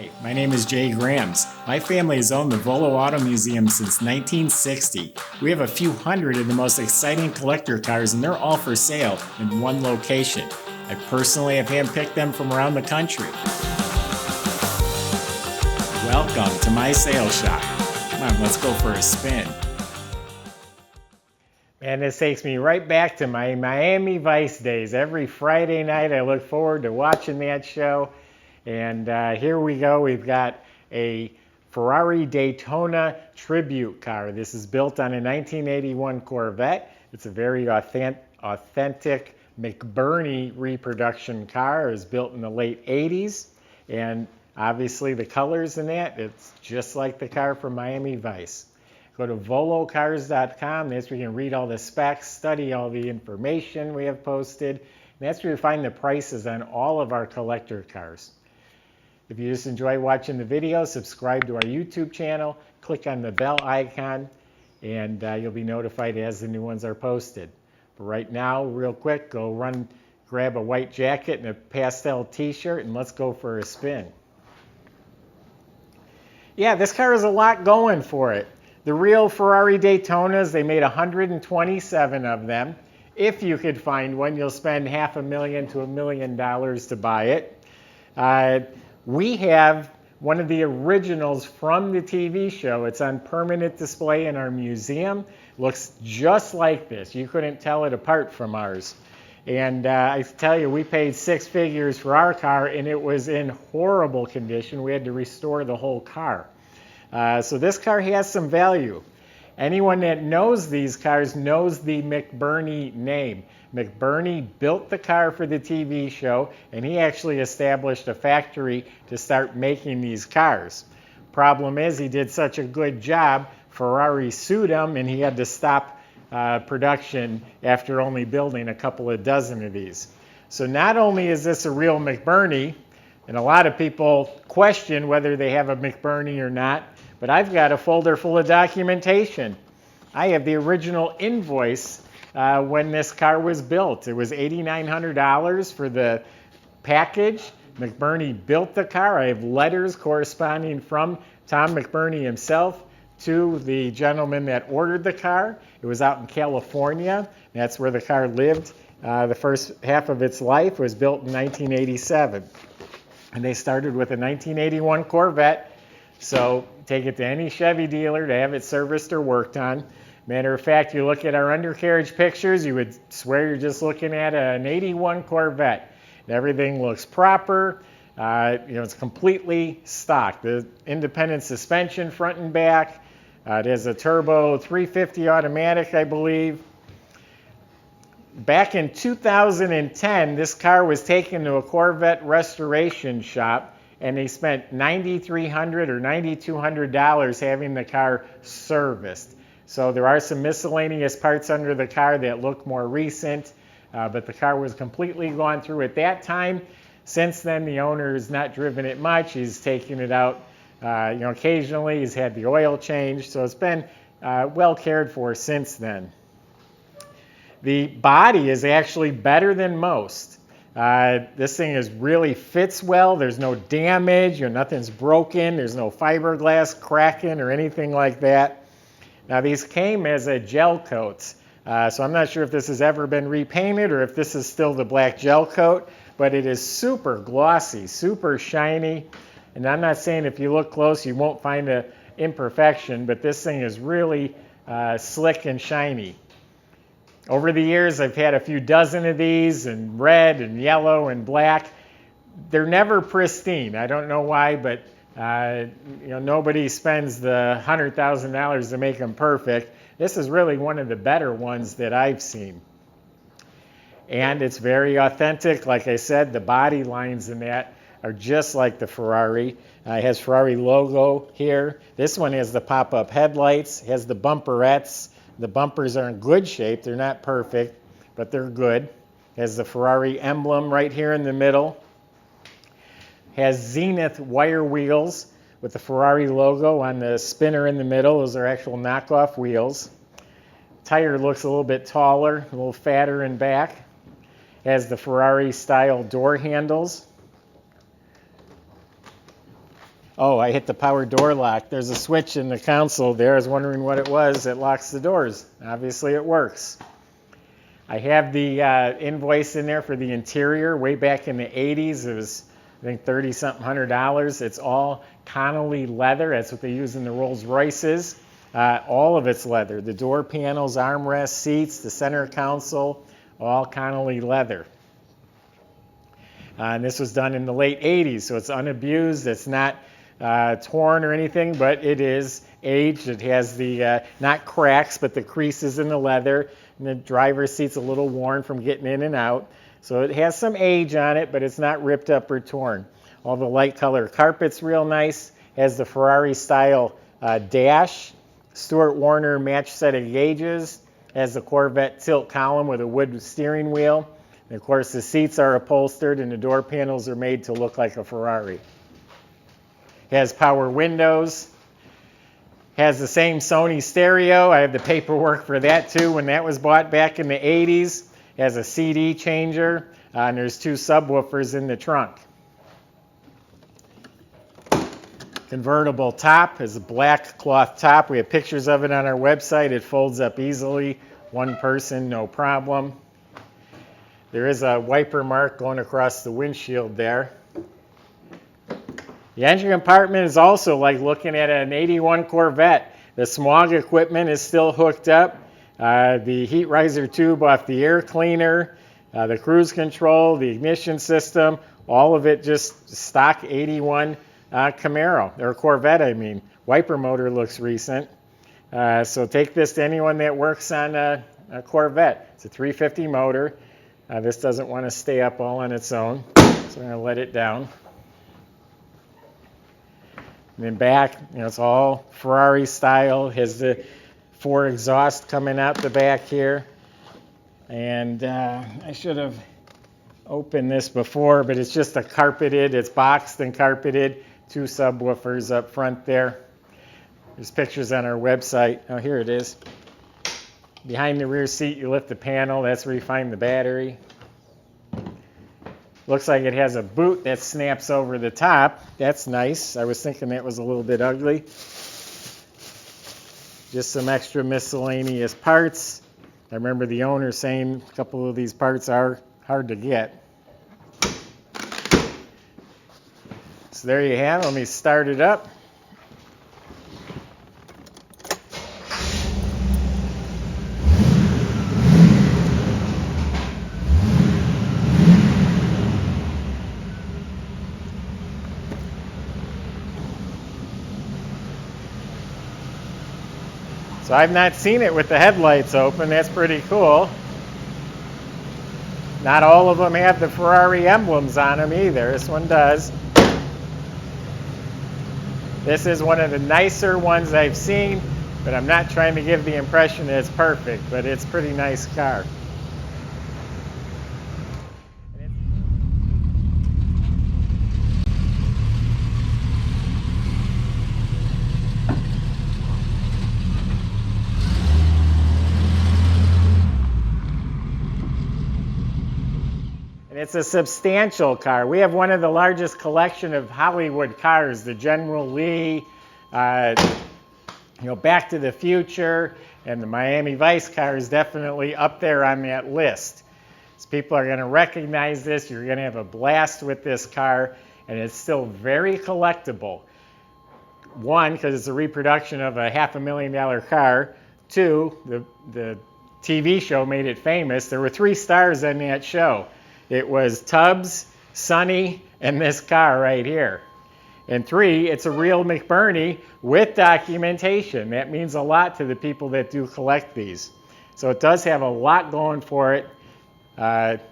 Hi, my name is Jay Grams. My family has owned the Volo Auto Museum since 1960. We have a few hundred of the most exciting collector cars, and they're all for sale in one location. I personally have handpicked them from around the country. Welcome to my sales shop. Come on, let's go for a spin. And this takes me right back to my Miami Vice days. Every Friday night I look forward to watching that show. And here we go. We've got a Ferrari Daytona tribute car. This is built on a 1981 Corvette. It's a very authentic Mcburnie reproduction car. It was built in the late 80s. And obviously the colors in that, it's just like the car from Miami Vice. Go to volocars.com. That's where you can read all the specs, study all the information we have posted. And that's where you find the prices on all of our collector cars. If you just enjoy watching the video, subscribe to our YouTube channel, click on the bell icon, and you'll be notified as the new ones are posted. But right now, real quick, go grab a white jacket and a pastel t-shirt, and let's go for a spin. Yeah, this car has a lot going for it. The real Ferrari Daytonas, they made 127 of them. If you could find one, you'll spend $500,000 to $1 million to buy it. We have one of the originals from the TV show. It's on permanent display in our museum. Looks just like this. You couldn't tell it apart from ours. And I tell you, we paid six figures for our car, and it was in horrible condition. We had to restore the whole car. So this car has some value. Anyone that knows these cars knows the Mcburnie name. Mcburnie built the car for the TV show, and he actually established a factory to start making these cars. Problem is, he did such a good job, Ferrari sued him, and he had to stop production after only building a couple of dozen of these. So not only is this a real Mcburnie, and a lot of people question whether they have a Mcburnie or not, but I've got a folder full of documentation. I have the original invoice when this car was built. It was $8,900 for the package. Mcburnie built the car. I have letters corresponding from Tom Mcburnie himself to the gentleman that ordered the car. It was out in California. That's where the car lived. The first half of its life. It was built in 1987. And they started with a 1981 Corvette. So take it to any Chevy dealer to have it serviced or worked on. Matter of fact, you look at our undercarriage pictures, you would swear you're just looking at an 81 Corvette. Everything looks proper. It's completely stock. The independent suspension front and back. It has a turbo 350 automatic, I believe. Back in 2010, this car was taken to a Corvette restoration shop, and they spent $9,300 or $9,200 having the car serviced. So there are some miscellaneous parts under the car that look more recent, but the car was completely gone through at that time. Since then, the owner has not driven it much. He's taken it out occasionally. He's had the oil changed, so it's been well cared for since then. The body is actually better than most. This thing really fits well. There's no damage, nothing's broken. There's no fiberglass cracking or anything like that. Now these came as a gel coat, so I'm not sure if this has ever been repainted or if this is still the black gel coat, but it is super glossy, super shiny. And I'm not saying if you look close you won't find an imperfection, but this thing is really slick and shiny. Over the years, I've had a few dozen of these in red and yellow and black. They're never pristine. I don't know why, but nobody spends the $100,000 to make them perfect. This is really one of the better ones that I've seen. And it's very authentic. Like I said, the body lines in that are just like the Ferrari. It has Ferrari logo here. This one has the pop-up headlights, has the bumperettes. The bumpers are in good shape. They're not perfect, but they're good. Has the Ferrari emblem right here in the middle. Has Zenith wire wheels with the Ferrari logo on the spinner in the middle. Those are actual knockoff wheels. Tire looks a little bit taller, a little fatter in back. Has the Ferrari style door handles. Oh, I hit the power door lock. There's a switch in the console there. I was wondering what it was that locks the doors. Obviously it works. I have the invoice in there for the interior. Way back in the 80s, it was, I think, $30-something $100. It's all Connolly leather. That's what they use in the Rolls Royces. All of it's leather. The door panels, armrests, seats, the center console, all Connolly leather. And this was done in the late 80s, so it's unabused. It's not torn or anything, but it is aged. It has the, not cracks, but the creases in the leather. And the driver's seat's a little worn from getting in and out. So it has some age on it, but it's not ripped up or torn. All the light color carpet's real nice. Has the Ferrari style dash. Stuart Warner match set of gauges. Has the Corvette tilt column with a wood steering wheel. And of course the seats are upholstered and the door panels are made to look like a Ferrari. Has power windows. Has the same Sony stereo. I have the paperwork for that too when that was bought back in the 80s. Has a CD changer, and there's 2 subwoofers in the trunk. Convertible top is a black cloth top. We have pictures of it on our website. It folds up easily. One person, no problem. There is a wiper mark going across the windshield there. The engine compartment is also like looking at an 81 Corvette. The smog equipment is still hooked up. The heat riser tube off the air cleaner, the cruise control, the ignition system, all of it just stock 81 Camaro, or Corvette I mean. Wiper motor looks recent. So take this to anyone that works on a Corvette. It's a 350 motor. This doesn't want to stay up all on its own, so I'm going to let it down. And then back, it's all Ferrari style. Has the 4 exhaust coming out the back here. And I should have opened this before, but it's just it's boxed and carpeted. 2 subwoofers up front there. There's pictures on our website. Oh, here it is. Behind the rear seat, you lift the panel. That's where you find the battery. Looks like it has a boot that snaps over the top. That's nice. I was thinking that was a little bit ugly. Just some extra miscellaneous parts. I remember the owner saying a couple of these parts are hard to get. So there you have it. Let me start it up. So I've not seen it with the headlights open. That's pretty cool. Not all of them have the Ferrari emblems on them either. This one does. This is one of the nicer ones I've seen, but I'm not trying to give the impression that it's perfect, but it's a pretty nice car. It's a substantial car. We have one of the largest collection of Hollywood cars, the General Lee, Back to the Future, and the Miami Vice car is definitely up there on that list. So people are going to recognize this. You're going to have a blast with this car, and it's still very collectible. 1, because it's a reproduction of a $500,000 car. 2, the TV show made it famous. There were 3 stars on that show. It was Tubbs, Sonny, and this car right here. And 3, it's a real Mcburnie with documentation. That means a lot to the people that do collect these. So it does have a lot going for it.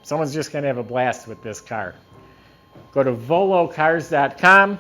Someone's just going to have a blast with this car. Go to volocars.com.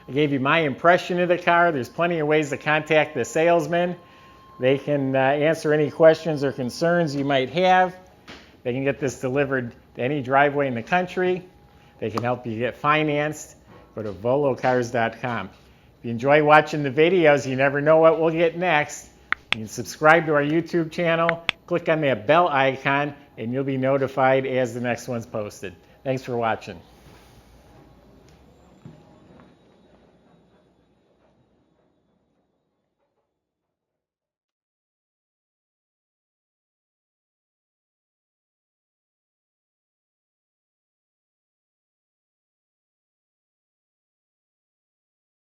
I gave you my impression of the car. There's plenty of ways to contact the salesman. They can answer any questions or concerns you might have. They can get this delivered to any driveway in the country. They can help you get financed. Go to volocars.com. If you enjoy watching the videos, you never know what we'll get next. You can subscribe to our YouTube channel, click on that bell icon, and you'll be notified as the next one's posted. Thanks for watching.